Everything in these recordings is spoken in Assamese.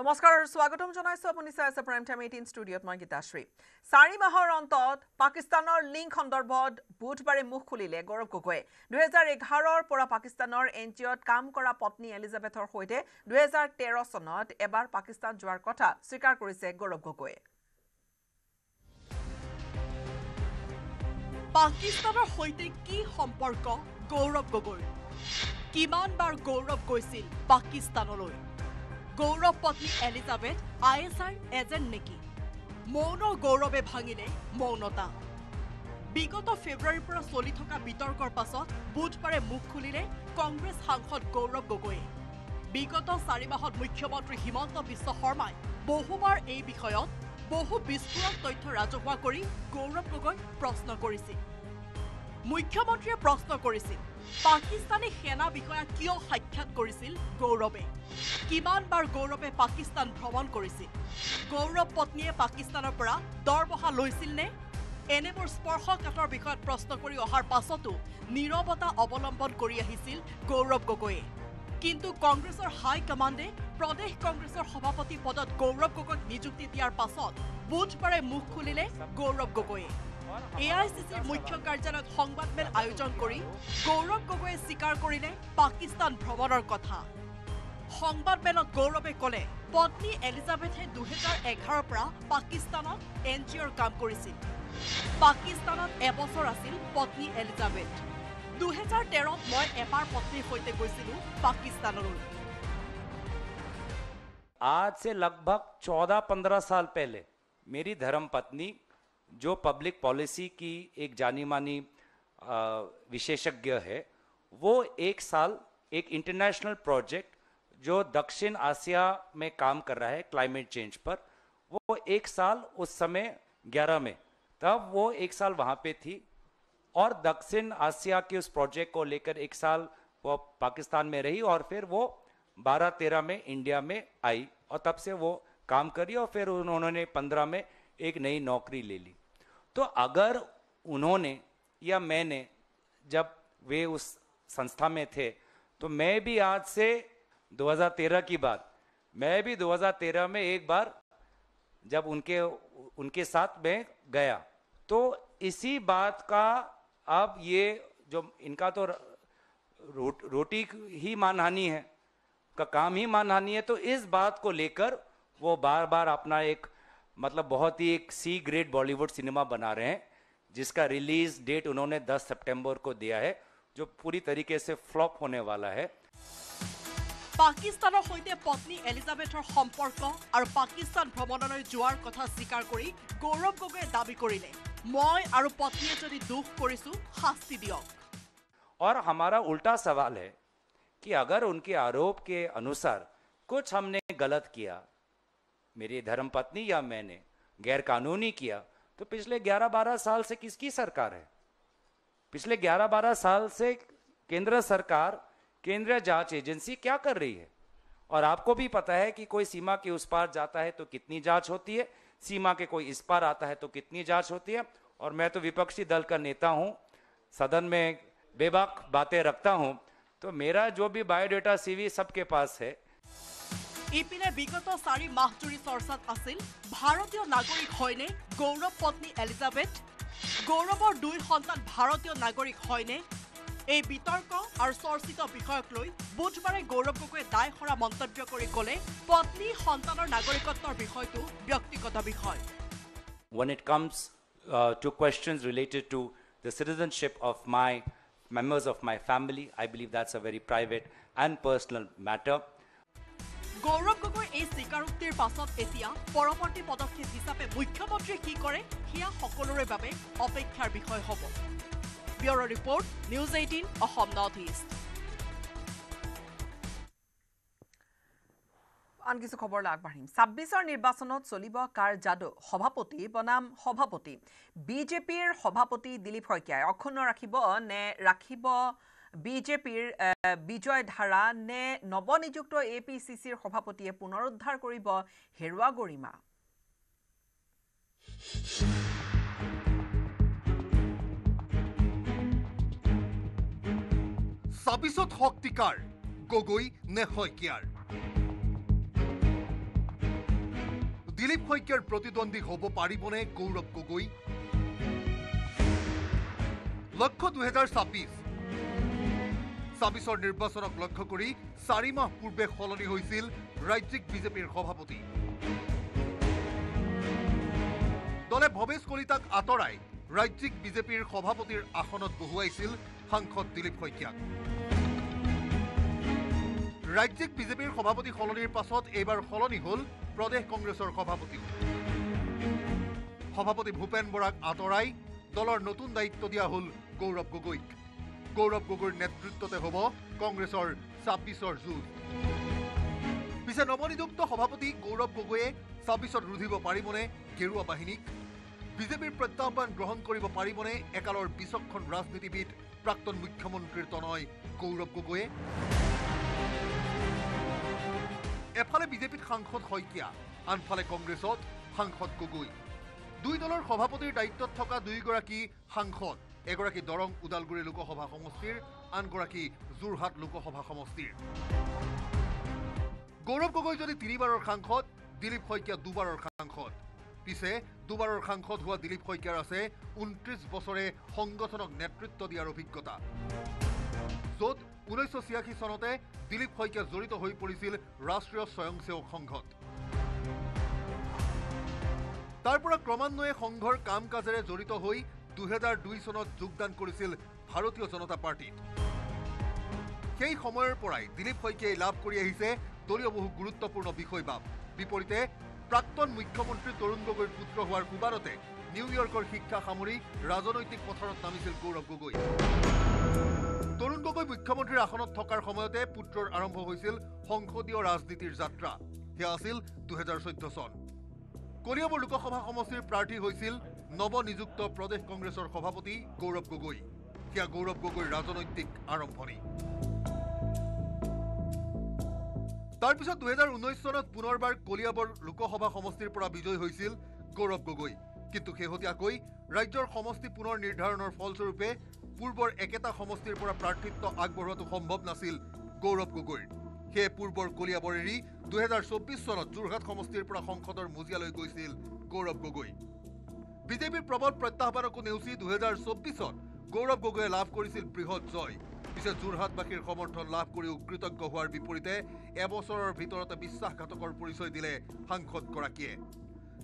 নমস্কাৰ স্বাগতম জনাইছো আপুনি চাই আছে প্ৰাইম টাইম 18 ষ্টুডিঅত মই গীতাশ্ৰী 4 মাহৰ অন্তত পাকিস্তানৰ লিংক সন্দৰ্ভত বুধবাৰে মুখ খুলিলে গৌৰৱ গগৈ 2011ৰ পৰা পাকিস্তানৰ এনজিঅ'ত কাম কৰা পত্নী এলিজাবেথৰ সৈতে 2013 চনত এবাৰ পাকিস্তান যোৱাৰ কথা স্বীকাৰ কৰিছে গৌৰৱ গগৈ পাকিস্তানৰ সৈতে কি সম্পৰ্ক গৌৰৱ গগৈ কিমান বাৰ গৌৰৱ গৈছিল পাকিস্তানলৈ গৌৰৱ পত্নী এলিজাবেথ আইএছআইৰ এজেণ্ট নেকি মৌন গৌৰৱে ভাঙিলে মৌনতা বিগত ফেব্ৰুৱাৰীৰ পৰা চলি থকা বিতৰ্কৰ পাছত বুধবাৰে মুখ খুলিলে কংগ্ৰেছ সাংসদ গৌৰৱ গগৈয়ে বিগত 4 মাহত মুখ্যমন্ত্ৰী হিমন্ত বিশ্ব শৰ্মাই বহুবাৰ এই বিষয়ত বহু বিস্ফোৰক তথ্য ৰাজহুৱা কৰি গৌৰৱ গগৈ প্ৰশ্ন কৰিছিল মুখ্যমন্ত্ৰীয়ে প্ৰশ্ন কৰিছিল পাকিস্তানী সেনা বিষয়া কিয় সাক্ষাৎ কৰিছিল গৌৰৱে কিমান বাৰ গৌৰৱে পাকিস্তান ভ্ৰমণ কৰিছিল গৌৰৱ পত্নীয়ে পাকিস্তানৰ পৰা দৰমহা লৈছিল নে এনেবোৰ স্পৰ্শকাতৰ বিষয়ত প্ৰশ্ন কৰি অহাৰ পাছতো নীৰৱতা অৱলম্বন কৰি আহিছিল গৌৰৱ গগৈয়ে কিন্তু কংগ্ৰেছৰ হাই কমাণ্ডে প্ৰদেশ কংগ্ৰেছৰ সভাপতি পদত গৌৰৱ গগৈক নিযুক্তি দিয়াৰ পাছত বুধবাৰে মুখ খুলিলে গৌৰৱ গগৈয়ে এআইচিচিৰ মুখ্য কাৰ্যালয়ত সংবাদমেল আয়োজন কৰি গৌৰৱ গগৈয়ে স্বীকাৰ কৰিলে পাকিস্তান ভ্ৰমণৰ কথা সংবাদমেলত গৌৰৱে ক'লে পত্নী এলিজাবেথে 2011ৰ পৰা পাকিস্তানত এনজিঅ'ৰ কাম কৰিছিল পাকিস্তানত এবছৰ আছিল পত্নী এলিজাবেথ 2013ত মই এবাৰ পত্নীৰ সৈতে গৈছিলোঁ পাকিস্তানলৈ आज से लगभग 14-15 साल पहले मेरी धर्मपत्नी जो पब्लिक पॉलिसी की एक जानी मानी विशेषज्ञ है वो 1 साल एक इंटरनेशनल प्रोजेक्ट जो दक्षिण आसिया में काम कर रहा है क्लाइमेट चेंज पर वो 1 साल उस समय 11 में तब वो 1 साल वहाँ पे थी और दक्षिण आसिया के उस प्रोजेक्ट को लेकर 1 साल वो पाकिस्तान में रही और फिर वो 12-13 में इंडिया में आई और तब से वो काम करी और फिर उन्होंने 15 में एक नई नौकरी ले ली तो अगर उन्होंने या मैंने जब वे उस संस्था में थे तो मैं भी आज से 2013 की बात मैं भी 2013 में एक बार जब उनके साथ मैं गया तो इसी बात का अब ये जो इनका तो रोटी ही मानहानि है का काम ही मानहानि है तो इस बात को लेकर वो बार बार अपना एक मतलब बहुत ही एक सी ग्रेड बॉलीवुड सिनेमा बना रहे हैं जिसका रिलीज डेट उन्होंने 10 सितंबर को दिया है जो पूरी तरीके से फ्लॉप होने वाला है পাকিস্তানৰ সৈতে পত্নী এলিজাবেথৰ সম্পৰ্ক আৰু পাকিস্তান ভ্ৰমণলৈ যোৱাৰ কথা স্বীকাৰ কৰি গৌৰৱ গগৈয়ে দাবী কৰিলে মই আৰু পত্নীয়ে যদি দুখ কৰিছো শাস্তি দিয়ক और हमारा उल्टा सवाल है कि अगर उनके आरोप के अनुसार कुछ हमने गलत किया मेरी धर्मपत्नी या मैंने गैर कानूनी किया तो पिछले 11-12 साल से किसकी सरकार है पिछले 11-12 साल से केंद्र सरकार केंद्रीय जांच एजेंसी क्या कर रही है और आपको भी पता है कि कोई सीमा के उस पार जाता है तो कितनी जांच होती है सीमा के कोई इस पार आता है तो कितनी जांच होती है और मैं तो विपक्षी दल का नेता हूं सदन में बेबाक बातें रखता हूं तो मेरा जो भी बायोडेटा सीवी सबके पास है ইপিনে বিগত 4 মাহ জুৰি চৰ্চাত আছিল ভাৰতীয় নাগৰিক হয়নে গৌৰৱ পত্নী এলিজাবেথ গৌৰৱৰ 2 সন্তান ভাৰতীয় নাগৰিক হয়নে এই বিতৰ্ক আৰু চৰ্চিত বিষয়ক লৈ বুধবাৰে গৌৰৱ গগৈয়ে দায়খৰা মন্তব্য কৰি ক'লে পত্নী সন্তানৰ নাগৰিকত্বৰ বিষয়টো ব্যক্তিগত বিষয় When it comes to questions related to the citizenship of my members of my family, I believe that's a very private and personal matter. Gaurav Gogoi এই স্বীকাৰোক্তিৰ পাছত এতিয়া পৰৱৰ্তী পদক্ষেপ হিচাপে মুখ্যমন্ত্ৰীয়ে কি কৰে সেয়া সকলোৰে বাবে অপেক্ষাৰ বিষয় হ'ব bureau' report news 18 Assam north east আন কিছু খবৰলৈ আগবাঢ়িম 26ৰ নিৰ্বাচনত চলিব কাৰ যাদু সভাপতি বনাম সভাপতি বিজেপিৰ সভাপতি দিলীপ শইকীয়াই অক্ষুণ্ণ ৰাখিব নে ৰাখিব বিজেপিৰ বিজয় ধাৰা নে নৱনিযুক্ত এপিচিচিৰ সভাপতিয়ে পুনৰুদ্ধাৰ কৰিব হেৰুৱা গৰিমা ছাব্বিছত শক্তিকাৰ গগৈ নে শইকীয়াৰ দিলীপ শইকীয়াৰ প্ৰতিদ্বন্দ্বী হ'ব পাৰিবনে গৌৰৱ গগৈ? লক্ষ্য 2026 নিৰ্বাচনক লক্ষ্য কৰি 4 মাহ পূৰ্বে সলনি হৈছিল ৰাজ্যিক বিজেপিৰ সভাপতি। দলে ভৱেশ কলিতাক আঁতৰাই ৰাজ্যিক বিজেপিৰ সভাপতিৰ আসনত বহুৱাইছিল সাংসদ দিলীপ শইকীয়াক। ৰাজ্যিক বিজেপিৰ সভাপতি সলনিৰ পাছত এইবাৰ সলনি হ'ল প্ৰদেশ কংগ্ৰেছৰ সভাপতি। সভাপতি ভূপেন বৰাক আঁতৰাই দলৰ নতুন দায়িত্ব দিয়া হ'ল গৌৰৱ গগৈক। গৌৰৱ গগৈৰ নেতৃত্বতে হ'ব কংগ্ৰেছৰ 26ৰ যুঁজ। পিছে নৱনিযুক্ত সভাপতি গৌৰৱ গগৈয়ে 26ত ৰুধিব পাৰিবনে গেৰুৱা বাহিনীক? বিজেপিৰ প্ৰত্যাহ্বান গ্ৰহণ কৰিব পাৰিবনে একালৰ বিচক্ষণ ৰাজনীতিবিদ প্ৰাক্তন মুখ্যমন্ত্ৰীৰ তনয় গৌৰৱ গগৈয়ে? এফালে বিজেপিত সাংসদ শইকীয়া, আনফালে কংগ্ৰেছত সাংসদ গগৈ। দুই দলৰ সভাপতিৰ দায়িত্বত থকা দুয়োগৰাকী সাংসদ, এগৰাকী দৰং ওদালগুৰি লোকসভা সমষ্টিৰ, আনগৰাকী যোৰহাট লোকসভা সমষ্টিৰ। গৌৰৱ গগৈ যদি 3বাৰৰ সাংসদ, দিলীপ শইকীয়া 2বাৰৰ সাংসদ। পিছে 2বাৰৰ সাংসদ হোৱা দিলীপ শইকীয়াৰ আছে 29 বছৰে সংগঠনক নেতৃত্ব দিয়াৰ অভিজ্ঞতা, য'ত 1986 চনতে দিলীপ শইকীয়া জড়িত হৈ পৰিছিল ৰাষ্ট্ৰীয় স্বয়ংসেৱক সংঘত। তাৰ পৰা ক্ৰমান্বয়ে সংঘৰ কাম কাজেৰে জড়িত হৈ 2002 চনত যোগদান কৰিছিল ভাৰতীয় জনতা পাৰ্টিত। সেই সময়ৰ পৰাই দিলীপ শইকীয়াই লাভ কৰি আহিছে দলীয় বহু গুৰুত্বপূৰ্ণ বিষয়বাব। বিপৰীতে প্ৰাক্তন মুখ্যমন্ত্ৰী তৰুণ গগৈৰ পুত্ৰ হোৱাৰ সুবাদতে নিউয়ৰ্কৰ শিক্ষা সামৰি ৰাজনৈতিক পথাৰত নামিছিল গৌৰৱ গগৈ। তৰুণ গগৈ মুখ্যমন্ত্ৰীৰ আসনত থকাৰ সময়তে পুত্ৰৰ আৰম্ভ হৈছিল সংসদীয় ৰাজনীতিৰ যাত্ৰা। সেয়া আছিল 2014 চন। কলিয়াবৰ লোকসভা সমষ্টিৰ প্ৰাৰ্থী হৈছিল নৱনিযুক্ত প্ৰদেশ কংগ্ৰেছৰ সভাপতি গৌৰৱ গগৈ। সেয়া গৌৰৱ গগৈৰ ৰাজনৈতিক আৰম্ভণি। তাৰ পিছত 2019 চনত পুনৰবাৰ কলিয়াবৰ লোকসভা সমষ্টিৰ পৰা বিজয়ী হৈছিল গৌৰৱ গগৈ। কিন্তু শেহতীয়াকৈ ৰাজ্যৰ সমষ্টি পুনৰ নিৰ্ধাৰণৰ ফলস্বৰূপে পূৰ্বৰ একেটা সমষ্টিৰ পৰা প্ৰাৰ্থিত্ব আগবঢ়োৱাটো সম্ভৱ নাছিল গৌৰৱ গগৈৰ। সেয়ে পূৰ্বৰ কলিয়াবৰ এৰি 2024 চনত যোৰহাট সমষ্টিৰ পৰা সংসদৰ মজিয়ালৈ গৈছিল গৌৰৱ গগৈ। বিজেপিৰ প্ৰবল প্ৰত্যাহ্বানকো নেওচি 2024 গৌৰৱ গগৈয়ে লাভ কৰিছিল বৃহৎ জয়। পিছে যোৰহাটবাসীৰ সমৰ্থন লাভ কৰিও কৃতজ্ঞ হোৱাৰ বিপৰীতে এবছৰৰ ভিতৰতে বিশ্বাসঘাতকৰ পৰিচয় দিলে সাংসদগৰাকীয়ে।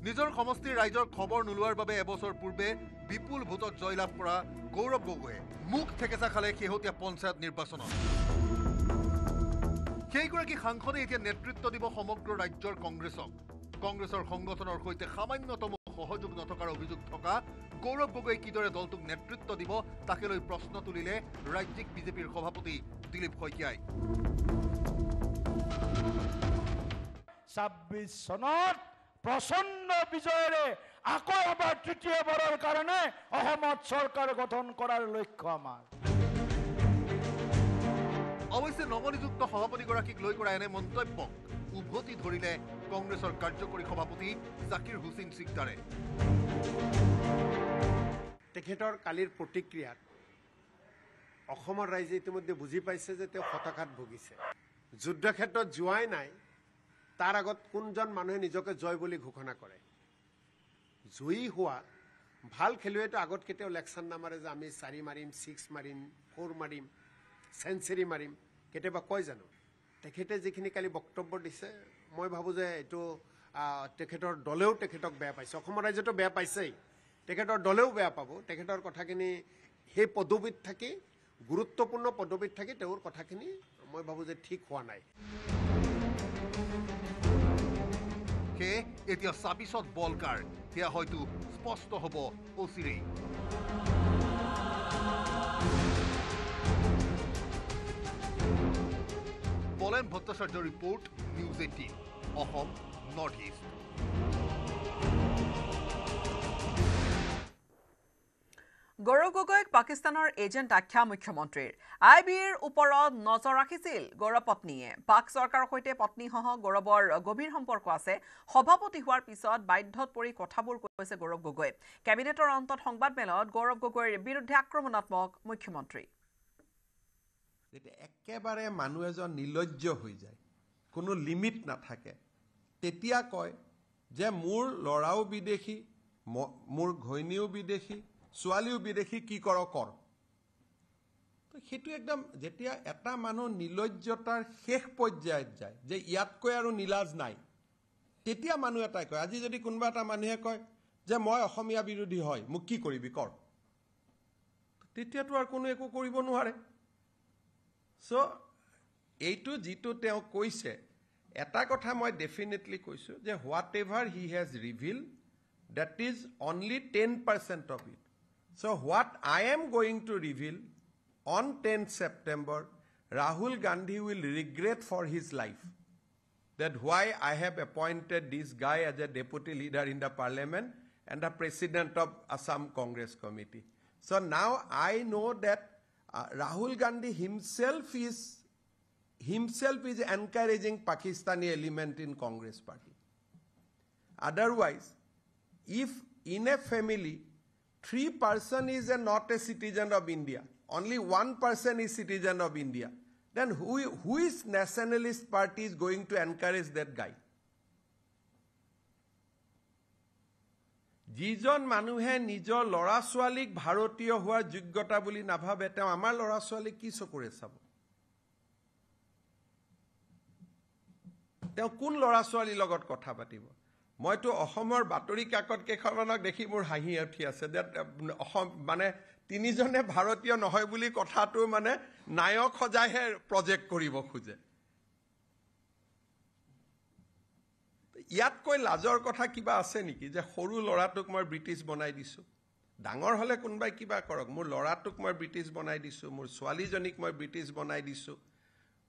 নিজৰ সমষ্টিৰ ৰাইজৰ খবৰ নোলোৱাৰ বাবে এবছৰ পূৰ্বে বিপুল ভোটত জয়লাভ কৰা গৌৰৱ গগৈয়ে মুখ ঠেকেচা খালে শেহতীয়া পঞ্চায়ত নিৰ্বাচনত। সেইগৰাকী সাংসদে এতিয়া নেতৃত্ব দিব সমগ্ৰ ৰাজ্যৰ কংগ্ৰেছক। কংগ্ৰেছৰ সংগঠনৰ সৈতে সামান্যতম সহযোগ নথকাৰ অভিযোগ থকা গৌৰৱ গগৈ কিদৰে দলটোক নেতৃত্ব দিব তাকে লৈ প্ৰশ্ন তুলিলে ৰাজ্যিক বিজেপিৰ সভাপতি দিলীপ শইকীয়াই। 26 চনত প্ৰচণ্ড বিজয়েৰে আকৌ এবাৰ তৃতীয়বাৰৰ কাৰণে অসমত চৰকাৰ গঠন কৰাৰ লক্ষ্য আমাৰ। অৱশ্যে নৱনিযুক্ত সভাপতিগৰাকীক লৈ কৰা এনে মন্তব্যক উভতি ধৰিলে কংগ্ৰেছৰ কাৰ্যকৰী সভাপতি জাকিৰ হুছেইন সিকদাৰে। তেখেতৰ কালিৰ প্ৰতিক্ৰিয়াত অসমৰ ৰাইজে ইতিমধ্যে বুজি পাইছে যে তেওঁ হতাশাত ভুগিছে। যুদ্ধক্ষেত্ৰত যোৱাই নাই, তাৰ আগত কোনজন মানুহে নিজকে জয় বুলি ঘোষণা কৰে? জয়ী হোৱা ভাল খেলুৱৈটো আগত কেতিয়াও লেকচাৰ নামাৰে যে আমি 4 মাৰিম, 6 মাৰিম, 4 মাৰিম, চেঞ্চুৰী মাৰিম, কেতিয়াবা কয় জানো? তেখেতে যিখিনি কালি বক্তব্য দিছে, মই ভাবোঁ যে এইটো তেখেতৰ দলেও তেখেতক বেয়া পাইছে। অসমৰ ৰাইজেতো বেয়া পাইছেই, তেখেতৰ দলেও বেয়া পাব। তেখেতৰ কথাখিনি সেই পদবীত থাকি, গুৰুত্বপূৰ্ণ পদবীত থাকি তেওঁৰ কথাখিনি মই ভাবোঁ যে ঠিক হোৱা নাই। সেয়ে এতিয়া 26ত বল কাৰ সেয়া হয়তো স্পষ্ট হ'ব অচিৰেই। বলেন ভট্টাচাৰ্যৰ report, news 18, Assam north east. Gaurav গগৈক পাকিস্তানৰ এজেণ্ট আখ্যা মুখ্যমন্ত্ৰীৰ। IBৰ ওপৰত নজৰ ৰাখিছিল গৌৰৱ পত্নীয়ে। পাক চৰকাৰৰ সৈতে পত্নীসহ গৌৰৱৰ গভীৰ সম্পৰ্ক আছে। সভাপতি হোৱাৰ পিছত বাধ্যত পৰি কথাবোৰ কৈছে গৌৰৱ গগৈ। কেবিনেটৰ অন্তত সংবাদমেলত গৌৰৱ গগৈৰ বিৰুদ্ধে আক্ৰমণাত্মক মুখ্যমন্ত্ৰী। যেতিয়া একেবাৰে মানুহ এজন নিৰ্লজ্জ হৈ যায়, কোনো লিমিট নাথাকে, তেতিয়া কয় যে মোৰ ল'ৰাও বিদেশী, মোৰ ঘৈণীও বিদেশী, ছোৱালীও বিদেশী, কি কৰ কৰ। তো সেইটো একদম যেতিয়া এটা মানুহ নিলজ্জতাৰ শেষ পৰ্যায়ত যায় যে ইয়াতকৈ আৰু নিলাজ নাই, তেতিয়া মানুহ এটাই কয়, আজি যদি কোনোবা এটা মানুহে কয় যে মই অসমীয়া বিৰোধী হয়, মোক কি কৰিবি কৰ, তেতিয়াতো আৰু কোনো একো কৰিব নোৱাৰে। চ' এইটো যিটো তেওঁ কৈছে, এটা কথা মই ডেফিনেটলি কৈছোঁ যে what ever he has reveal, that is only 10% of it. So what I am going to reveal on 10th September, Rahul Gandhi will regret for his life that why I have appointed this guy as a deputy leader in the parliament and the president of Assam Congress Committee. So now I know that Rahul Gandhi himself is encouraging Pakistani element in Congress party. Otherwise, if in a family 3% is not a citizen of India, only 1% is citizen of India, then who is nationalist party is going to encourage that guy? যিজন মানুহে নিজৰ ল'ৰা ছোৱালীক ভাৰতীয় হোৱাৰ যোগ্যতা বুলি নাভাবে, তেওঁ আমাৰ ল'ৰা ছোৱালীক কি চকুৰে চাব? তেওঁ কোন ল'ৰা ছোৱালীৰ লগত কথা পাতিব? মইতো অসমৰ বাতৰি কাকত কেইখনমানক দেখি মোৰ হাঁহি উঠি আছে যে অসম মানে তিনিজনে ভাৰতীয় নহয় বুলি কথাটো মানে নায়ক সজাইহে প্ৰজেক্ট কৰিব খোজে। ইয়াতকৈ লাজৰ কথা কিবা আছে নেকি যে সৰু ল'ৰাটোক মই ব্ৰিটিছ বনাই দিছোঁ? ডাঙৰ হ'লে কোনোবাই কিবা কৰক, মোৰ ল'ৰাটোক মই ব্ৰিটিছ বনাই দিছোঁ, মোৰ ছোৱালীজনীক মই ব্ৰিটিছ বনাই দিছোঁ,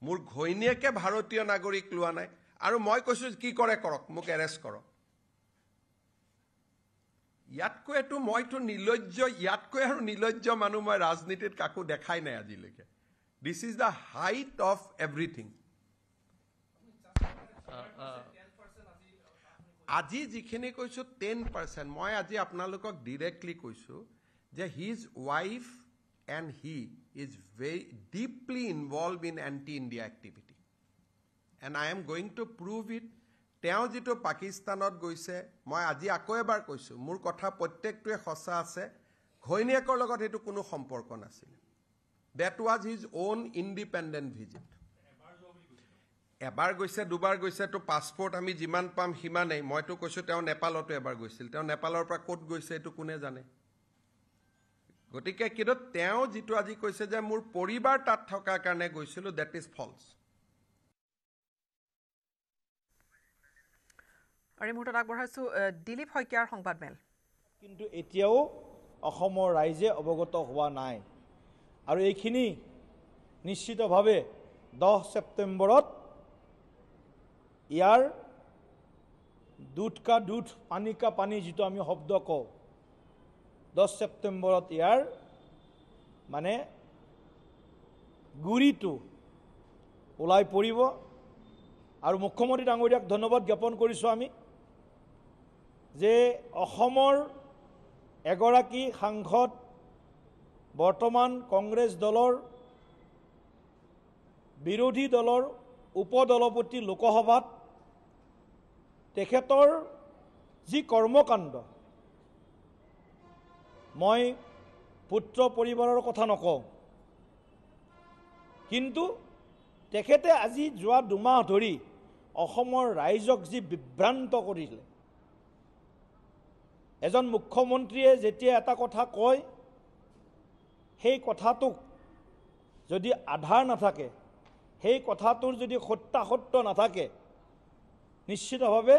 মোৰ ঘৈণীয়েকে ভাৰতীয় নাগৰিক লোৱা নাই, আৰু মই কৈছোঁ কি কৰে কৰক, মোক এৰেষ্ট কৰক। ইয়াতকৈ এইটো মইতো নিলজ্জ, ইয়াতকৈ আৰু নিলজ্জ মানুহ মই ৰাজনীতিত কাকো দেখাই নাই আজিলৈকে। This is the height of everything. আজি যিখিনি কৈছোঁ 10%, মই আজি আপোনালোকক ডিৰেক্টলি কৈছোঁ যে his wife and he is very deeply involve in anti India activity, and I am going to prove it. তেওঁ যিটো পাকিস্তানত গৈছে, মই আজি আকৌ এবাৰ কৈছোঁ, মোৰ কথা প্ৰত্যেকটোৱে সঁচা আছে, ঘৈণীয়েকৰ লগত সেইটো কোনো সম্পৰ্ক নাছিল। That was his on independent visit. এবাৰ গৈছে, দুবাৰ গৈছে, তো পাছপৰ্ট আমি যিমান পাম সিমানেই। মইতো কৈছোঁ তেওঁ নেপালতো এবাৰ গৈছিল, তেওঁ নেপালৰ পৰা ক'ত গৈছে এইটো কোনে জানে? গতিকে কিন্তু তেওঁ যিটো আজি কৈছে যে মোৰ পৰিবাৰ তাত থকাৰ কাৰণে গৈছিলোঁ, ডেট ইজ ফলছ। আৰু এই মুহূৰ্তত আগবঢ়াইছোঁ দিলীপ শইকীয়াৰ সংবাদমেল। কিন্তু এতিয়াও অসমৰ ৰাইজে অৱগত হোৱা নাই, আৰু এইখিনি নিশ্চিতভাৱে 10 ছেপ্টেম্বৰত ইয়াৰ দুধ কা দুধ পানী কা পানী যিটো আমি শব্দ কওঁ, 10 ছেপ্টেম্বৰত ইয়াৰ মানে গুৰিটো ওলাই পৰিব। আৰু মুখ্যমন্ত্ৰী ডাঙৰীয়াক ধন্যবাদ জ্ঞাপন কৰিছোঁ আমি যে অসমৰ এগৰাকী সাংসদ, বৰ্তমান কংগ্ৰেছ দলৰ বিৰোধী দলৰ উপদলপতি লোকসভাত তেখেতৰ যি কৰ্মকাণ্ড, মই পুত্ৰ পৰিবাৰৰ কথা নকওঁ, কিন্তু তেখেতে আজি যোৱা 2 মাহ ধৰি অসমৰ ৰাইজক যি বিভ্ৰান্ত কৰিলে, এজন মুখ্যমন্ত্ৰীয়ে যেতিয়া এটা কথা কয়, সেই কথাটোক যদি আধাৰ নাথাকে, সেই কথাটোৰ যদি সত্যাসত্য নাথাকে, নিশ্চিতভাৱে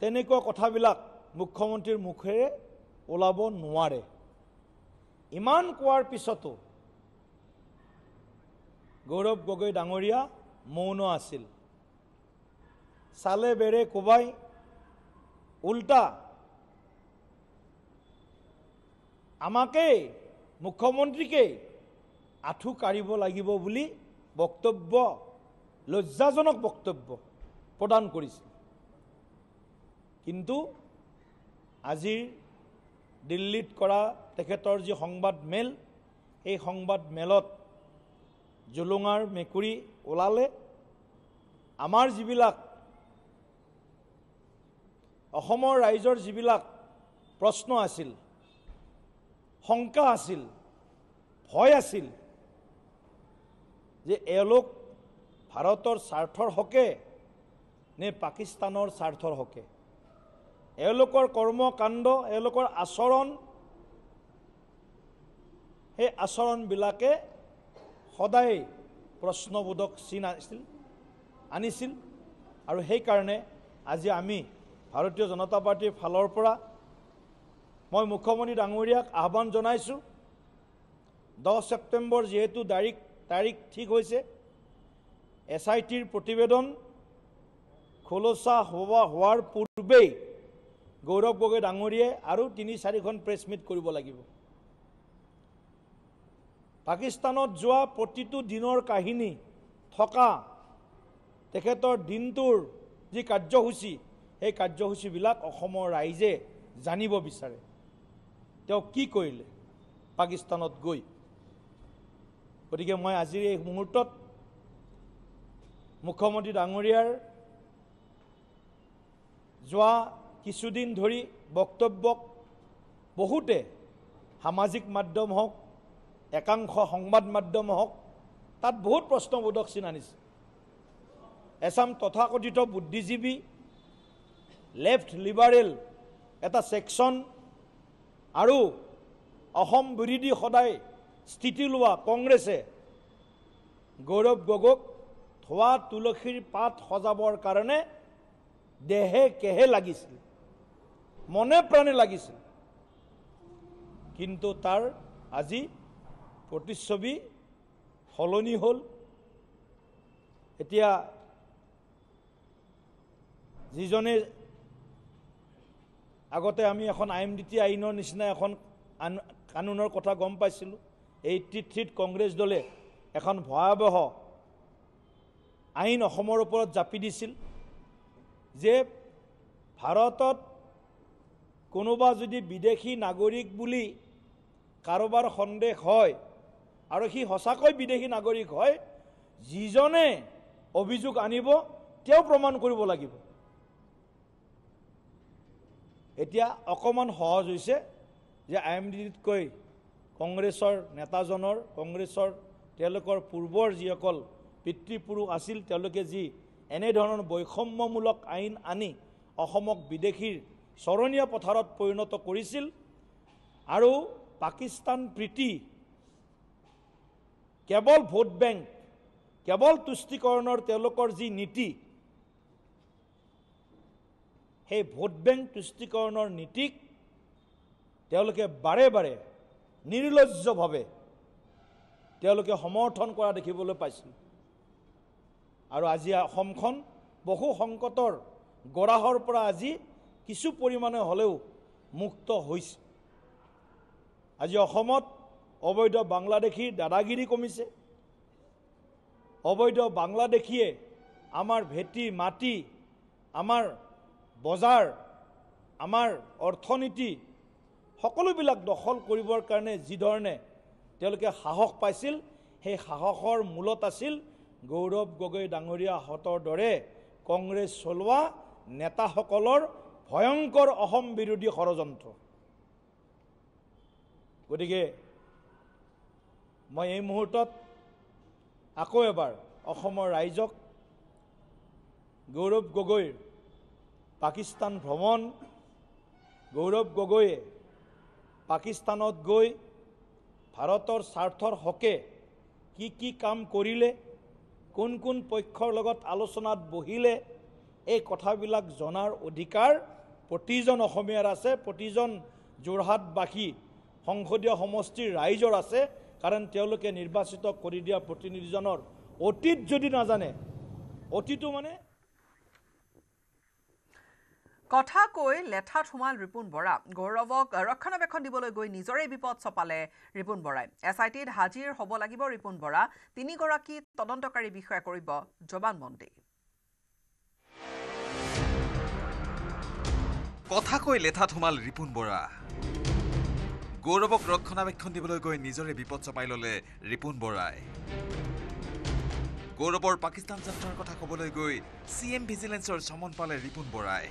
তেনেকুৱা কথাবিলাক মুখ্যমন্ত্ৰীৰ মুখেৰে ওলাব নোৱাৰে। ইমান কোৱাৰ পিছতো গৌৰৱ গগৈ ডাঙৰীয়া মৌন আছিল। চালে বেৰে কোবাই উল্টা আমাকেই, মুখ্যমন্ত্ৰীকেই আঁঠু কাঢ়িব লাগিব বুলি বক্তব্য, লজ্জাজনক বক্তব্য প্ৰদান কৰিছে। কিন্তু আজিৰ দিল্লীত কৰা তেখেতৰ যি সংবাদ মেল, এই সংবাদ মেলত জুলুঙাৰ মেকুৰী ওলালে, আমাৰ যিবিলাক অসমৰ ৰাইজৰ যিবিলাক প্ৰশ্ন আছিল, শংকা আছিল, ভয় আছিল যে এওঁলোক ভাৰতৰ স্বাৰ্থৰ হকে নে পাকিস্তানৰ স্বাৰ্থৰ হকে, এওঁলোকৰ কৰ্মকাণ্ড, এওঁলোকৰ আচৰণ, সেই আচৰণবিলাকে সদায় প্ৰশ্নবোধক চিন আনিছিল। আৰু সেইকাৰণে আজি আমি ভাৰতীয় জনতা পাৰ্টীৰ ফালৰ পৰা মই মুখ্যমন্ত্ৰী ডাঙৰীয়াক আহ্বান জনাইছোঁ, 10 ছেপ্টেম্বৰ যিহেতু তাৰিখ ঠিক হৈছে, SITৰ প্ৰতিবেদন খোলসা হোৱাৰ পূৰ্বেই গৌৰৱ গগৈ ডাঙৰীয়াই আৰু 3-4খন প্ৰেছ মিট কৰিব লাগিব। পাকিস্তানত যোৱা প্ৰতিটো দিনৰ কাহিনী থকা তেখেতৰ দিনটোৰ যি কাৰ্যসূচী, সেই কাৰ্যসূচীবিলাক অসমৰ ৰাইজে জানিব বিচাৰে, তেওঁ কি কৰিলে পাকিস্তানত গৈ। গতিকে মই আজিৰ এই মুহূৰ্তত মুখ্যমন্ত্ৰী ডাঙৰীয়াৰ যোৱা কিছুদিন ধৰি বক্তব্যক বহুতে সামাজিক মাধ্যম হওক, একাংশ সংবাদ মাধ্যম হওক, তাত বহুত প্ৰশ্নবোধক চিন আনিছে। এছাম তথাকথিত বুদ্ধিজীৱী, লেফ্ট লিবাৰেল এটা ছেকশ্যন আৰু অসম বিৰোধী সদায় স্থিতি লোৱা কংগ্ৰেছে গৌৰৱ গগৈক ধোৱা তুলসীৰ পাত সজাবৰ কাৰণে দেহে কেহে লাগিছিল, মনে প্ৰাণে লাগিছিল, কিন্তু তাৰ আজি প্ৰতিচ্ছবি সলনি হ'ল। এতিয়া যিজনে আগতে আমি এখন IMDT আইনৰ নিচিনা এখন কানুনৰ কথা গম পাইছিলোঁ, 83ত কংগ্ৰেছ দলে এখন ভয়াৱহ আইন অসমৰ ওপৰত জাপি দিছিল যে ভাৰতত কোনোবা যদি বিদেশী নাগৰিক বুলি কাৰোবাৰ সন্দেহ হয় আৰু সি সঁচাকৈ বিদেশী নাগৰিক হয়, যিজনে অভিযোগ আনিব তেওঁ প্ৰমাণ কৰিব লাগিব। এতিয়া অকণমান সহজ হৈছে যে IMDTতকৈ কংগ্ৰেছৰ নেতাজনৰ, কংগ্ৰেছৰ তেওঁলোকৰ পূৰ্বৰ যিসকল পিতৃপুৰুষ আছিল, তেওঁলোকে যি এনেধৰণৰ বৈষম্যমূলক আইন আনি অসমক বিদেশীৰ চৰণীয়া পথাৰত পৰিণত কৰিছিল আৰু পাকিস্তান প্ৰীতি, কেৱল ভোট বেংক, কেৱল তুষ্টিকৰণৰ তেওঁলোকৰ যি নীতি, সেই ভোট বেংক তুষ্টিকৰণৰ নীতিক তেওঁলোকে বাৰে বাৰে নিৰ্লজ্জভাৱে তেওঁলোকে সমৰ্থন কৰা দেখিবলৈ পাইছিল। আৰু আজি অসমখন বহু সংকটৰ গৰাহৰ পৰা আজি কিছু পৰিমাণে হ'লেও মুক্ত হৈছে। আজি অসমত অবৈধ বাংলাদেশীৰ দাদাগিৰি কমিছে, অবৈধ বাংলাদেশীয়ে আমাৰ ভেটি মাটি, আমাৰ বজাৰ, আমাৰ অৰ্থনীতি সকলোবিলাক দখল কৰিবৰ কাৰণে যি ধৰণে তেওঁলোকে সাহস পাইছিল, সেই সাহসৰ মূলত আছিল গৌৰৱ গগৈ ডাঙৰীয়াহঁতৰ দৰে কংগ্ৰেছ চলোৱা নেতাসকলৰ ভয়ংকৰ অসম বিৰোধী ষড়যন্ত্ৰ। গতিকে মই এই মুহূৰ্তত আকৌ এবাৰ অসমৰ ৰাইজক গৌৰৱ গগৈৰ পাকিস্তান ভ্ৰমণ, গৌৰৱ গগৈয়ে পাকিস্তানত গৈ ভাৰতৰ স্বাৰ্থৰ হকে কি কি কাম কৰিলে, কোন কোন পক্ষৰ লগত আলোচনাত বহিলে, এই কথাবিলাক জনাৰ অধিকাৰ প্ৰতিজন অসমীয়াৰ আছে, প্ৰতিজন যোৰহাটবাসী সংসদীয় সমষ্টিৰ ৰাইজৰ আছে। কাৰণ তেওঁলোকে নিৰ্বাচিত কৰি দিয়া প্ৰতিনিধিজনৰ অতীত যদি নাজানে, অতীতো মানে কথা কৈ লেঠাত সোমাল ৰিপুণ বৰা। গৌৰৱক ৰক্ষণাবেক্ষণ দিবলৈ গৈ নিজৰে বিপদ চপালে ৰিপুণ বৰাই। SITত হাজিৰ হ'ব লাগিব ৰিপুণ বৰা। 3গৰাকী তদন্তকাৰী বিষয়া কৰিব জবানবন্দী। কথা কৈ লেঠাত সোমাল ৰিপুণ বৰা। গৌৰৱক ৰক্ষণাবেক্ষণ দিবলৈ গৈ নিজৰে বিপদ চপাই ল'লে ৰিপুণ বৰাই। গৌৰৱৰ পাকিস্তান যাত্ৰাৰ কথা ক'বলৈ গৈ CM ভিজিলেন্সৰ চমন পালে ৰিপুণ বৰাই।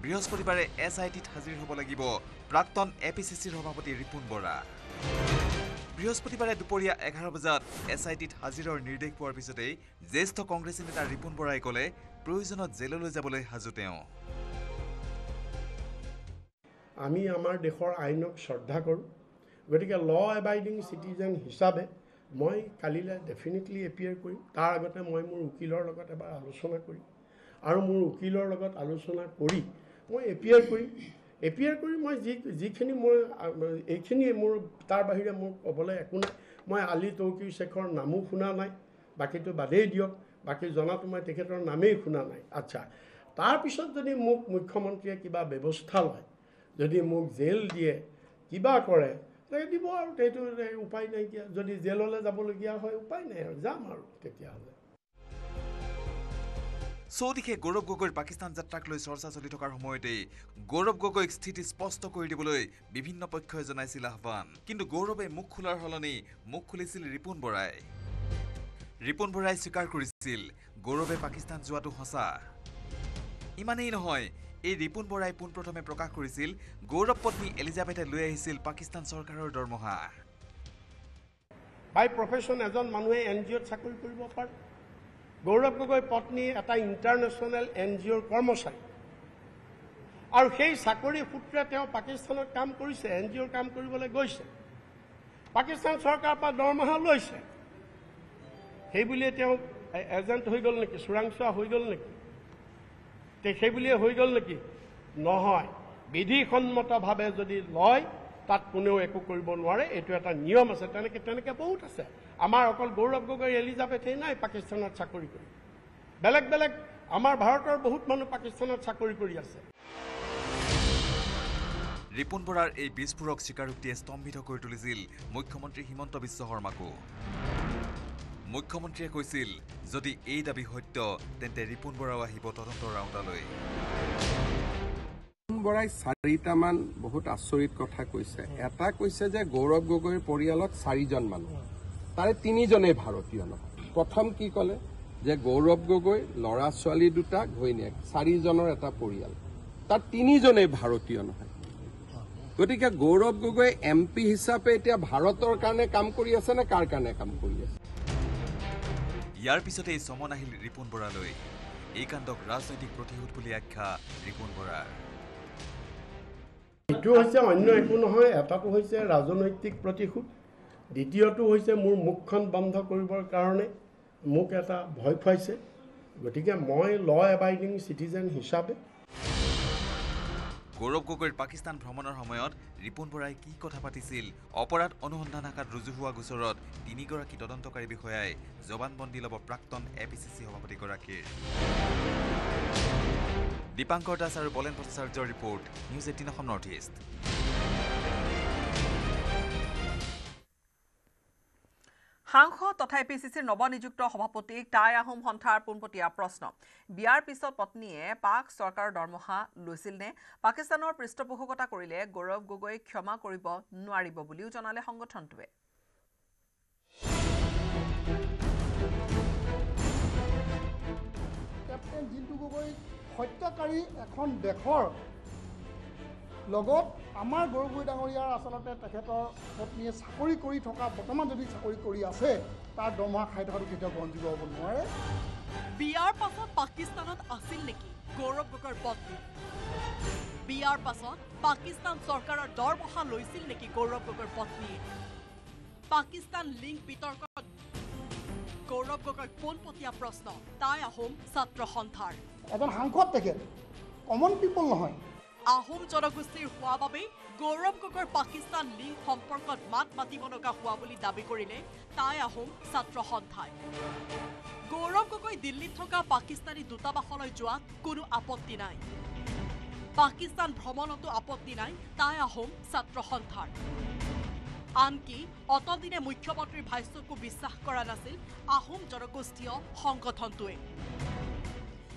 বৃহস্পতিবাৰে SITত হাজিৰ হ'ব লাগিব প্ৰাক্তন APCCৰ সভাপতি ৰিপুণ বৰা। বৃহস্পতিবাৰে দুপৰীয়া 11 বজাত SITত হাজিৰৰ নিৰ্দেশ পোৱাৰ পিছতেই জ্যেষ্ঠ কংগ্ৰেছী নেতা ৰিপুণ বৰাই ক'লে প্ৰয়োজনত জেললৈ যাবলৈ সাজু তেওঁ। আমি আমাৰ দেশৰ আইনক শ্ৰদ্ধা কৰোঁ, গতিকে ল এবাইডিং চিটিজেন হিচাপে মই কালিলৈ ডেফিনেটলি এপিয়াৰ কৰিম। তাৰ আগতে মই মোৰ উকিলৰ লগত এবাৰ আলোচনা কৰিম আৰু মোৰ উকিলৰ লগত আলোচনা কৰি মই এপিয়াৰ কৰি মই যিখিনি মই এইখিনিয়ে মোৰ তাৰ বাহিৰে মোৰ ক'বলৈ একো নাই। মই আলী তৌকিৰ শ্বেখৰ নামো শুনা নাই, বাকীটো বাদেই দিয়ক, বাকী জনাটো মই তেখেতৰ নামেই শুনা নাই। আচ্ছা, তাৰপিছত যদি মোক মুখ্যমন্ত্ৰীয়ে কিবা ব্যৱস্থা লয়, যদি মোক জেল দিয়ে, কিবা কৰে, তাকে দিব আৰু সেইটো উপায় নাইকিয়া। যদি জেললৈ যাবলগীয়া হয় উপায় নাই আৰু যাম আৰু তেতিয়াহ'লে। চৌদিশে গৌৰৱ গগৈৰ পাকিস্তান যাত্ৰাক লৈ চৰ্চা চলি থকাৰ সময়তেই গৌৰৱ গগৈক স্থিতি স্পষ্ট কৰি দিবলৈ বিভিন্ন পক্ষই জনাইছিল আহ্বান। কিন্তু গৌৰৱে মুখ খোলাৰ সলনি মুখ খুলিছিল ৰিপুণ বৰাই। ৰিপুণ বৰাই স্বীকাৰ কৰিছিল গৌৰৱে পাকিস্তান যোৱাটো সঁচা। ইমানেই নহয়, এই ৰিপুণ বৰাই পোনপ্ৰথমে প্ৰকাশ কৰিছিল গৌৰৱ পত্নী এলিজাবেথে লৈ আহিছিল পাকিস্তান চৰকাৰৰ দৰমহা। বাই প্ৰফেশ্যন এজন মানুহে NGOত চাকৰি কৰিব পাৰে। গৌৰৱ গগৈ পত্নী এটা ইণ্টাৰনেশ্যনেল NGOৰ কৰ্মচাৰী আৰু সেই চাকৰি সূত্ৰে তেওঁ পাকিস্তানত কাম কৰিছে, NGOৰ কাম কৰিবলৈ গৈছে, পাকিস্তান চৰকাৰৰ পৰা দৰমহা লৈছে। সেই বুলিয়ে তেওঁ এজেণ্ট হৈ গ'ল নেকি, চোৰাংচোৱা হৈ গ'ল নেকি, সেই বুলিয়ে হৈ গ'ল নেকি? নহয়, বিধিসন্মতভাৱে যদি লয় তাত কোনেও একো কৰিব নোৱাৰে, এইটো এটা নিয়ম আছে। তেনেকৈ বহুত আছে। আমাৰ অকল গৌৰৱ গগৈ এলিজাবেথেই নাই পাকিস্তানত চাকৰি কৰি, বেলেগ বেলেগ আমাৰ ভাৰতৰ বহুত মানুহ পাকিস্তানত চাকৰি কৰি আছে। ৰিপুণ বৰাৰ এই বিস্ফোৰক স্বীকাৰোক্তিয়ে স্তম্ভিত কৰি তুলিছিল মুখ্যমন্ত্ৰী হিমন্ত বিশ্ব শৰ্মাকো। মুখ্যমন্ত্ৰীয়ে কৈছিল, যদি এই দাবী সত্য তেন্তে ৰিপুণ বৰাও আহিব তদন্তৰ আওতালৈ। ৰিপুণ বৰাই 4টামান বহুত আচৰিত কথা কৈছে। এটা কৈছে যে গৌৰৱ গগৈৰ পৰিয়ালত 4জন মানুহ, তাৰে 3জনেই ভাৰতীয় নহয়। প্ৰথম কি ক'লে যে গৌৰৱ গগৈ ল'ৰা ছোৱালী 2টা, ঘৈণীয়েক, 4জনৰ এটা পৰিয়াল, তাত 3জনেই ভাৰতীয় নহয়। গতিকে গৌৰৱ গগৈ MP হিচাপে এতিয়া ভাৰতৰ কাৰণে কাম কৰি আছে নে কাৰ কাৰণে কাম কৰি আছে? ইয়াৰ পিছতেই চমন আহিল ৰিপুণ বৰালৈ। এই কাণ্ডক ৰাজনৈতিক প্ৰতিশোধ বুলি আখ্যা ৰিপুণ বৰাৰ। এইটো হৈছে অন্য একো নহয়, এটাটো হৈছে ৰাজনৈতিক প্ৰতিশোধ, দ্বিতীয়টো হৈছে মোৰ মুখখন বন্ধ কৰিবৰ কাৰণে মোক এটা ভয় খুৱাইছে। গতিকে মই ল এবাইডিং চিটিজেন হিচাপে। গৌৰৱ গগৈৰ পাকিস্তান ভ্ৰমণৰ সময়ত ৰিপুণ বৰাই কি কথা পাতিছিল, অপৰাধ অনুসন্ধান শাখাত ৰুজু হোৱা গোচৰত 3গৰাকী তদন্তকাৰী বিষয়াই জবানবন্দী ল'ব প্ৰাক্তন APCC সভাপতিগৰাকীৰ। দীপাংকৰ দাস আৰু বলেন ভট্টাচাৰ্যৰ report, news 18 Assam north east. সাংসদ তথা APCCৰ নৱনিযুক্ত সভাপতিক টাই আহোম সন্থাৰ পোনপটীয়া প্ৰশ্ন। বিয়াৰ পিছত পত্নীয়ে পাক চৰকাৰৰ দৰমহা লৈছিল নে? পাকিস্তানৰ পৃষ্ঠপোষকতা কৰিলে গৌৰৱ গগৈ ক্ষমা কৰিব নোৱাৰিব বুলিও জনালে সংগঠনটোৱে। কেপ্টেইন জিন্তু গগৈ হত্যাকাৰী এখন দেশৰ লগত আমাৰ গৌৰৱ গগৈ ডাঙৰীয়াৰ আচলতে তেখেতৰ পত্নীয়ে চাকৰি কৰি থকা, বৰ্তমান যদি চাকৰি কৰি আছে, তাৰ দৰমহা খাই থকাটো কেতিয়াও গ্ৰহণযোগ্য হ'ব নোৱাৰে। বিয়াৰ পাছত পাকিস্তানত আছিল নেকি গৌৰৱ গগৈৰ পত্নী? বিয়াৰ পাছত পাকিস্তান চৰকাৰৰ দৰমহা লৈছিল নেকি গৌৰৱ গগৈৰ পত্নীয়ে? পাকিস্তান লিংক বিতৰ্কত গৌৰৱ গগৈক পোনপটীয়া প্ৰশ্ন টাই আহোম ছাত্ৰ সন্থাৰ। এজন সাংসদ তেখেত, কমন পিপল নহয়। আহোম জনগোষ্ঠীৰ হোৱা বাবেই গৌৰৱ গগৈৰ পাকিস্তান লিংক সম্পৰ্কত মাত মাতিব লগা হোৱা বুলি দাবী কৰিলে টাই আহোম ছাত্ৰ সন্থাই। গৌৰৱ গগৈ দিল্লীত থকা পাকিস্তানী দূতাবাসলৈ যোৱাত কোনো আপত্তি নাই। পাকিস্তান ভ্ৰমণতো আপত্তি নাই টাই আহোম ছাত্ৰ সন্থাৰ। আনকি অতদিনে মুখ্যমন্ত্ৰীৰ ভাষ্যকো বিশ্বাস কৰা নাছিল আহোম জনগোষ্ঠীয় সংগঠনটোৱে।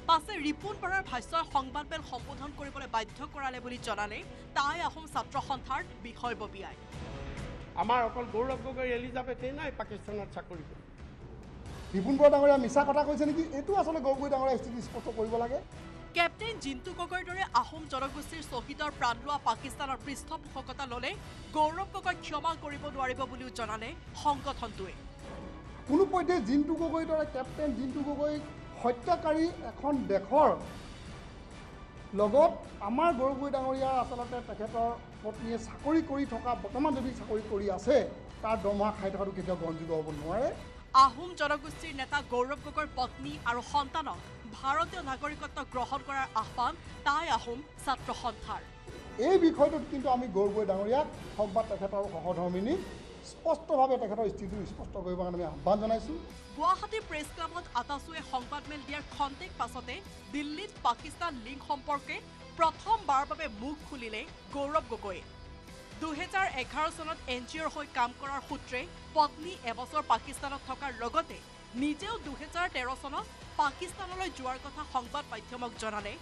পাছে ৰিপুণ বৰাৰ ভাষ্যই সংবাদমেল সম্বোধন কৰিবলৈ বাধ্য কৰালে বুলি জনালে টাই আহোম ছাত্ৰ সন্থাৰ বিষয়ববীয়াই। আমাৰ অকল গৌৰৱ গগৈ এলিজাবেথেই নাই পাকিস্তানত চাকৰি কৰি, ৰিপুণ বৰা ডাঙৰীয়া মিছা কথা কৈছে নেকি এইটো আচলতে গগৈ ডাঙৰীয়া স্থিতি স্পষ্ট কৰিব লাগে কেপ্টেইন জিন্তু গগৈৰ দৰে আহোম জনগোষ্ঠীৰ শ্বহীদৰ প্ৰাণ লোৱা পাকিস্তানৰ পৃষ্ঠপোষকতা ল'লে গৌৰৱ গগৈ ক্ষমা কৰিব নোৱাৰিব বুলিও জনালে সংগঠনটোৱে কোনো পধ্যে জিন্তু গগৈৰ দৰে কেপ্টেইন জিন্তু গগৈ হত্যাকাৰী এখন দেশৰ লগত আমাৰ গৌৰৱ ডাঙৰীয়া আচলতে তেখেতৰ পত্নীয়ে চাকৰি কৰি থকা বৰ্তমান যদি চাকৰি কৰি আছে তাৰ দৰমহা খাই থকাটো কেতিয়াও গ্ৰহণযোগ্য হ'ব নোৱাৰে আহোম জনগোষ্ঠীৰ নেতা গৌৰৱ গগৈৰ পত্নী আৰু সন্তানক ভাৰতীয় নাগৰিকত্ব গ্ৰহণ কৰাৰ আহ্বান টাই আহোম ছাত্ৰ সন্থাৰ এই বিষয়টোত কিন্তু আমি গৌৰৱ ডাঙৰীয়াক হওক বা তেখেতৰ সহধৰ্মিনী স্পষ্টভাৱে তেখেতৰ স্থিতি স্পষ্ট কৰিবৰ কাৰণে আমি আহ্বান জনাইছোঁ গুৱাহাটী প্ৰেছ ক্লাবত আটাছুৱে সংবাদমেল দিয়াৰ খন্তেক পাছতে দিল্লীত পাকিস্তান লিংক সম্পৰ্কে প্ৰথমবাৰৰ বাবে মুখ খুলিলে গৌৰৱ গগৈয়ে 2011 চনত NGOৰ হৈ কাম কৰাৰ সূত্ৰে পত্নী এবছৰ পাকিস্তানত থকাৰ লগতে নিজেও 2013 চনত পাকিস্তানলৈ যোৱাৰ কথা সংবাদ মাধ্যমক জনালে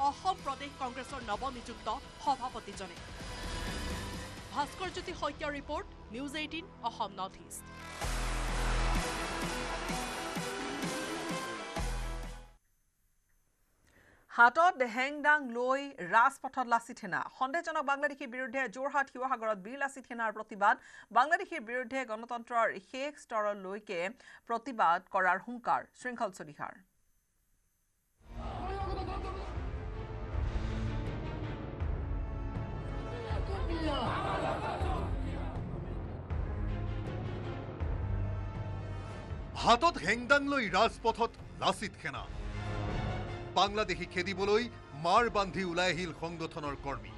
অসম প্ৰদেশ কংগ্ৰেছৰ নৱনিযুক্ত সভাপতিজনে ভাস্কৰজ্যোতি শইকীয়াৰ report news 18 Assam north east হাতত হেংদাং লৈ ৰাজপথত লাচিত সেনা সন্দেহজনক বাংলাদেশীৰ বিৰুদ্ধে যোৰহাট শিৱসাগৰত বীৰ লাচিত সেনাৰ প্ৰতিবাদ বাংলাদেশীৰ বিৰুদ্ধে গণতন্ত্ৰৰ শেষ স্তৰলৈকে প্ৰতিবাদ কৰাৰ হুংকাৰ শৃংখল চলিহাৰ হাতত হেংদাং লৈ ৰাজপথত লাচিত সেনা বাংলাদেশী খেদিবলৈ মাৰ বান্ধি ওলাই আহিল সংগঠনৰ কৰ্মী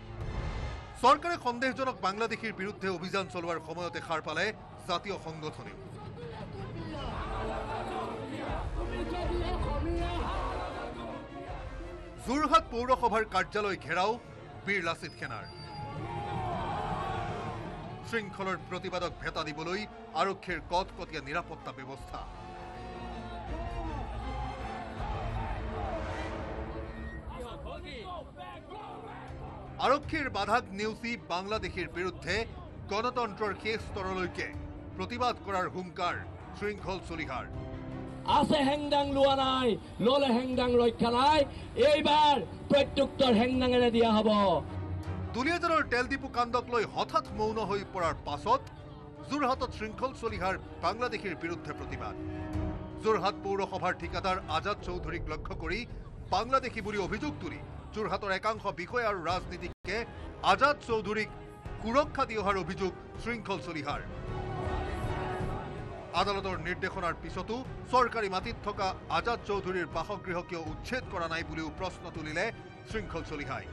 চৰকাৰে সন্দেহজনক বাংলাদেশীৰ বিৰুদ্ধে অভিযান চলোৱাৰ সময়তে সাৰ পালে জাতীয় সংগঠনেও যোৰহাট পৌৰসভাৰ কাৰ্যালয় ঘেৰাও বীৰ লাচিত সেনাৰ শৃংখলৰ প্ৰতিবাদক ভেটা দিবলৈ আৰক্ষীৰ কটকটীয়া নিৰাপত্তা ব্যৱস্থা আৰক্ষীৰ বাধাক নেওচি বাংলাদেশীৰ বিৰুদ্ধে গণতন্ত্ৰৰ শেষ স্তৰলৈকে প্ৰতিবাদ কৰাৰ হুংকাৰ শৃংখল চলিহাৰ আছে হেংদাং লোৱা নাই ললে হেংদাং ৰক্ষা নাই এইবাৰ প্ৰত্যুত্তৰ হেংদাঙেৰে দিয়া হ'ব দুলিয়াজানৰ তেলডিপু কাণ্ডক লৈ হঠাৎ মৌন হৈ পৰাৰ পাছত যোৰহাটত শৃংখল চলিহাৰ বাংলাদেশীৰ বিৰুদ্ধে প্ৰতিবাদ যোৰহাট পৌৰসভাৰ ঠিকাদাৰ আজাদ চৌধুৰীক লক্ষ্য কৰি বাংলাদেশী বুলি অভিযোগ তুলি যোৰহাটৰ একাংশ বিষয়া আৰু ৰাজনীতিকে আজাদ চৌধুৰীক সুৰক্ষা দি অহাৰ অভিযোগ শৃংখল চলিহাৰ আদালতৰ নিৰ্দেশনাৰ পিছতো চৰকাৰী মাটিত থকা আজাদ চৌধুৰীৰ বাসগৃহ কিয় উচ্ছেদ কৰা নাই বুলিও প্ৰশ্ন তুলিলে শৃংখল চলিহাই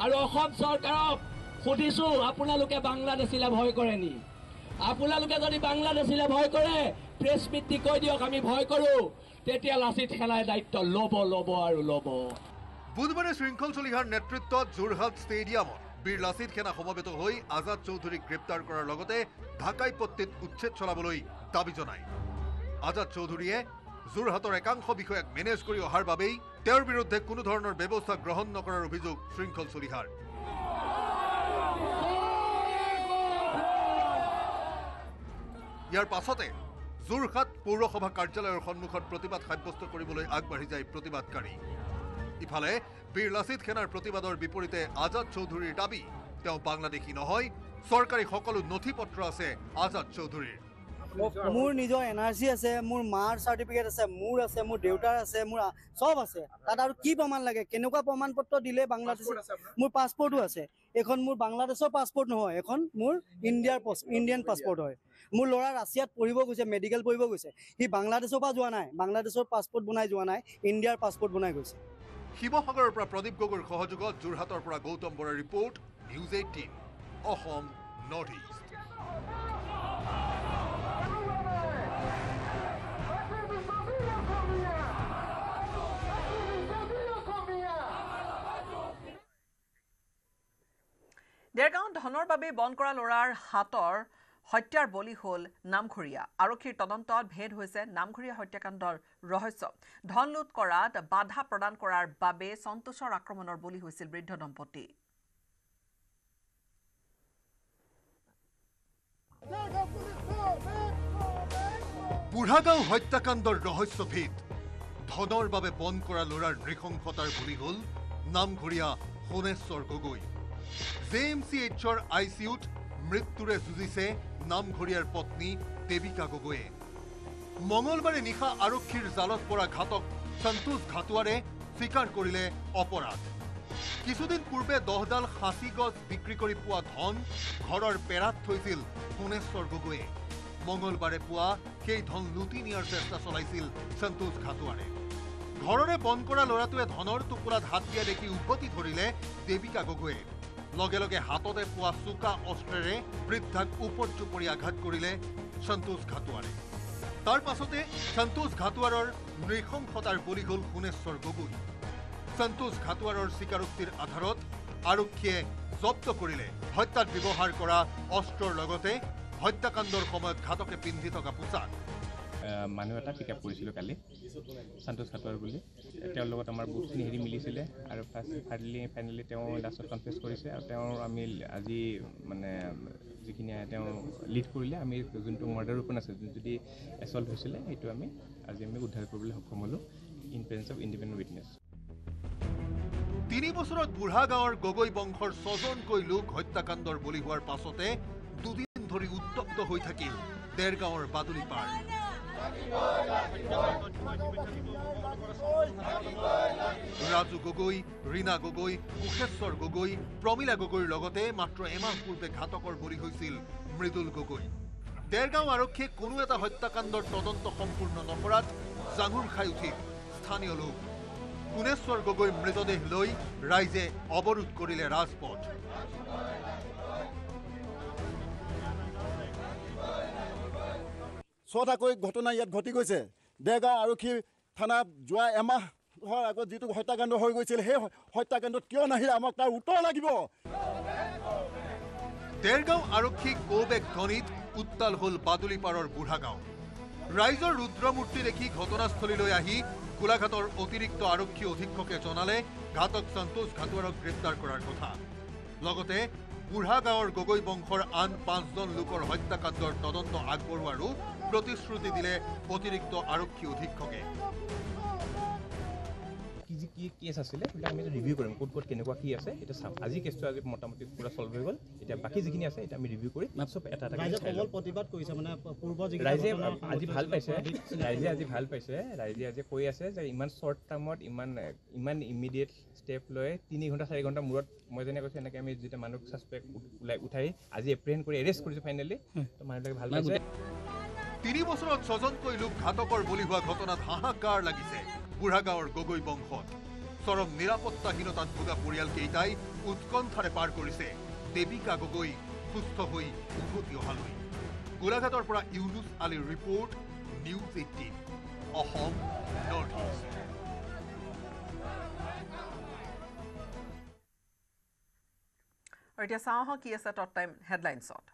আৰু অসম চৰকাৰক সুধিছো আপোনালোকে বাংলাদেশীলে ভয় কৰে নি আপোনালোকে যদি বাংলাদেশীলে ভয় কৰে প্ৰেছ মিট কৈ দিয়ক আমি ভয় কৰো তেতিয়া লাচিত সেনাই দায়িত্ব ল'ব আৰু ল'ব বুধবাৰে শৃংখল চলিহাৰ নেতৃত্বত যোৰহাট ষ্টেডিয়ামত বীৰ লাচিত সেনা সমবেত হৈ আজাদ চৌধুৰীক গ্ৰেপ্তাৰ কৰাৰ লগতে ঢাকাই পট্টিত উচ্ছেদ চলাবলৈ দাবী জনায় আজাদ চৌধুৰীয়ে যোৰহাটৰ একাংশ বিষয়াক মেনেজ কৰি অহাৰ বাবেই তেওঁৰ বিৰুদ্ধে কোনো ধৰণৰ ব্যৱস্থা গ্ৰহণ নকৰাৰ অভিযোগ শৃংখল চলিহাৰ ইয়াৰ পাছতে যোৰহাট পৌৰসভা কাৰ্যালয়ৰ সন্মুখত প্ৰতিবাদ সাব্যস্ত কৰিবলৈ আগবাঢ়ি যায় প্ৰতিবাদকাৰী ইফালে বীৰ লাচিত সেনাৰ প্ৰতিবাদৰ বিপৰীতে আজাদ চৌধুৰীৰ দাবী তেওঁ বাংলাদেশী নহয় চৰকাৰী সকলো নথি পত্ৰ আছে আজাদ চৌধুৰীৰ মোৰ নিজৰ এনাৰ্জি আছে মোৰ মাৰ চাৰ্টিফিকেট আছে মোৰ দেউতাৰ আছে মোৰ সব আছে তাত আৰু কি প্ৰমাণ লাগে কেনেকুৱা প্ৰমাণ পত্ৰ দিলে বাংলাদেশ মোৰ পাছপৰ্টো আছে এখন মোৰ বাংলাদেশৰ পাছপৰ্ট নহয় এখন মোৰ ইণ্ডিয়ান পাছপৰ্ট হয় মোৰ ল'ৰা ৰাছিয়াত পঢ়িব গৈছে মেডিকেল পঢ়িব গৈছে সি বাংলাদেশৰ পৰা যোৱা নাই বাংলাদেশৰ পাছপৰ্ট বনাই যোৱা নাই ইণ্ডিয়াৰ পাছপৰ্ট বনাই গৈছে শিৱসাগৰৰ পৰা প্ৰদীপ গগৈৰ সহযোগত যোৰহাটৰ পৰা গৌতম বৰাৰ report news 18 Assam north east Dergaon ধনৰ বাবে বন্ধ কৰা ল'ৰাৰ হাতৰ হত্যাৰ বলি হ'ল নামঘৰীয়া আৰক্ষীৰ তদন্তত ভেদ হৈছে নামঘৰীয়া হত্যাকাণ্ডৰ ৰহস্য ধন লুট কৰাত বাধা প্ৰদান কৰাৰ বাবে সন্তোষৰ আক্ৰমণৰ বলি হৈছিল বৃদ্ধ দম্পতি বুঢ়াগাঁও হত্যাকাণ্ডৰ ৰহস্যভেদ ধনৰ বাবে বন কৰা ল'ৰাৰ নৃশংসতাৰ বলি হ'ল নামঘৰীয়া সোণেশ্বৰ গগৈ। JMCHৰ ICUত মৃত্যুৰে যুঁজিছে নামঘৰীয়াৰ পত্নী দেবিকা গগৈয়ে। মঙলবাৰে নিশা আৰক্ষীৰ জালত পৰা ঘাতক সন্তোষ ঘাটোৱাৰে স্বীকাৰ কৰিলে অপৰাধ। কিছুদিন পূৰ্বে 10ডাল সাঁচি গছ বিক্ৰী কৰি পোৱা ধন ঘৰৰ পেৰাত থৈছিল সোণেশ্বৰ গগৈয়ে। মঙলবাৰে পুৱা সেই ধন লুটি নিয়াৰ চেষ্টা চলাইছিল সন্তোষ ঘাটোৱাৰে। ঘৰৰে বন কৰা ল'ৰাটোৱে ধনৰ টোপোলাত হাত দিয়া দেখি উভতি ধৰিলে দেবিকা গগৈয়ে। লগে লগে হাততে পোৱা চোকা অস্ত্ৰেৰে বৃদ্ধাক উপৰ্যুপৰি আঘাত কৰিলে সন্তোষ ঘাটোৱাৰে। তাৰ পাছতে সন্তোষ ঘাটোৱাৰৰ নৃশংসতাৰ বলি হ'ল সোণেশ্বৰ গগৈ। সন্তোষ ঘাটোৱাৰৰ স্বীকাৰোক্তিৰ আধাৰত আৰক্ষীয়ে জব্দ কৰিলে হত্যাত ব্যৱহাৰ কৰা অস্ত্ৰৰ লগতে হত্যাকাণ্ডৰ সময়ত ঘাতকে পিন্ধি থকা পোছাক। মানুহ এটা পিক আপ কৰিছিলোঁ কালি সন্তোষ ঘাটোৱাৰ বুলি। তেওঁৰ লগত আমাৰ বহুতখিনি হেৰি মিলিছিলে আৰু ফাইনেলি তেওঁ লাষ্টত কনফেছ কৰিছে। আৰু তেওঁৰ আমি আজি মানে যিখিনি তেওঁ লিড কৰিলে আমি যোনটো মাৰ্ডাৰ ওপেন আছে যোনটো দি এছল্ট হৈছিলে সেইটো আমি আজি উদ্ধাৰ কৰিবলৈ সক্ষম হ'লোঁ in presence of independent witness. 3 বছৰত বুঢ়াগাঁৱৰ গগৈ বংশৰ 6জনকৈ লোক হত্যাকাণ্ডৰ বলি হোৱাৰ পাছতে 2 দিন ধৰি উত্তপ্ত হৈ থাকিল দেৰগাঁৱৰ বাদুলিপাৰ। ৰাজু গগৈ, ৰীনা গগৈ, কুশেশ্বৰ গগৈ, প্ৰমীলা গগৈৰ লগতে মাত্ৰ এমাহ পূৰ্বে ঘাতকৰ বলি হৈছিল মৃদুল গগৈ। দেৰগাঁও আৰক্ষীয়ে কোনো এটা হত্যাকাণ্ডৰ তদন্ত সম্পূৰ্ণ নকৰাত জাঙুৰ খাই উঠিল স্থানীয় লোক। সোণেশ্বৰ গগৈৰ মৃতদেহ লৈ ৰাইজে অৱৰোধ কৰিলে ৰাজপথ। ছটাকৈ ঘটনা ইয়াত ঘটি গৈছে। দেৰগাঁও আৰক্ষী থানা যোৱা এমাহৰ আগত যিটো হত্যাকাণ্ড হৈ গৈছিল সেই হত্যাকাণ্ডত কিয় নাহিলে আমাক তাৰ উত্তৰ লাগিব। দেৰগাঁও আৰক্ষীক কৌবেক ধ্বনিত উত্তাল হ'ল বাদুলিপাৰৰ বুঢ়াগাঁও। ৰাইজৰ ৰুদ্ৰমূৰ্তি দেখি ঘটনাস্থলীলৈ আহি গোলাঘাটৰ অতিৰিক্ত আৰক্ষী অধীক্ষকে জনালে ঘাতক সন্তোষ ঘাটোৱাৰক গ্ৰেপ্তাৰ কৰাৰ কথা। লগতে বুঢ়াগাঁৱৰ গগৈ বংশৰ আন 5জন লোকৰ হত্যাকাণ্ডৰ তদন্ত আগবঢ়োৱাৰো প্ৰতিশ্ৰুতি দিলে অতিৰিক্ত আৰক্ষী অধীক্ষকে। কি কেছ আছিলে সেইবিলাক আমি ৰিভিউ কৰিম, ক'ত ক'ত কেনেকুৱা কি আছে এতিয়া চাম। আজি কেছটো আজি মোটামুটি পুৰা চল্ভ হৈ গ'ল। এতিয়া বাকী যিখিনি আছে এতিয়া আমি ৰিভিউ কৰি চব এটা এটা প্ৰতিবাদ কৰিছে মানে পূৰ্ব ৰাইজে আজি ভাল পাইছে। ৰাইজে আজি ভাল পাইছে। ৰাইজে আজি কৈ আছে যে ইমান শ্বৰ্ট টাৰ্মত ইমান ইমিডিয়েট ষ্টেপ লৈ 3 ঘণ্টা 4 ঘণ্টা মূৰত মই যেনে কৈছোঁ এনেকৈ আমি যেতিয়া মানুহ ছাছপেক্ট উঠাই আজি এপ্ৰিহেণ্ড কৰি এৰেষ্ট কৰিছোঁ ফাইনেলি। তো মানুহবিলাকে ভাল পাইছে। 3 বছৰত 6জনকৈ লোক ঘাতকৰ বলি হোৱা ঘটনাত হাহাকাৰ লাগিছে বুঢ়াগাঁৱৰ গগৈ বংশত। চৰম নিৰাপত্তাহীনতাত ভোগা পৰিয়ালকেইটাই উৎকণ্ঠাৰে পাৰ কৰিছে দেবিকা গগৈ সুস্থ হৈ উভতি অহালৈ। গোলাঘাটৰ পৰা ইউনুছ আলীৰ report, news 18 Assam north east. আৰু এতিয়া চাওঁ কি আছে টপ টাইম হেডলাইনছত।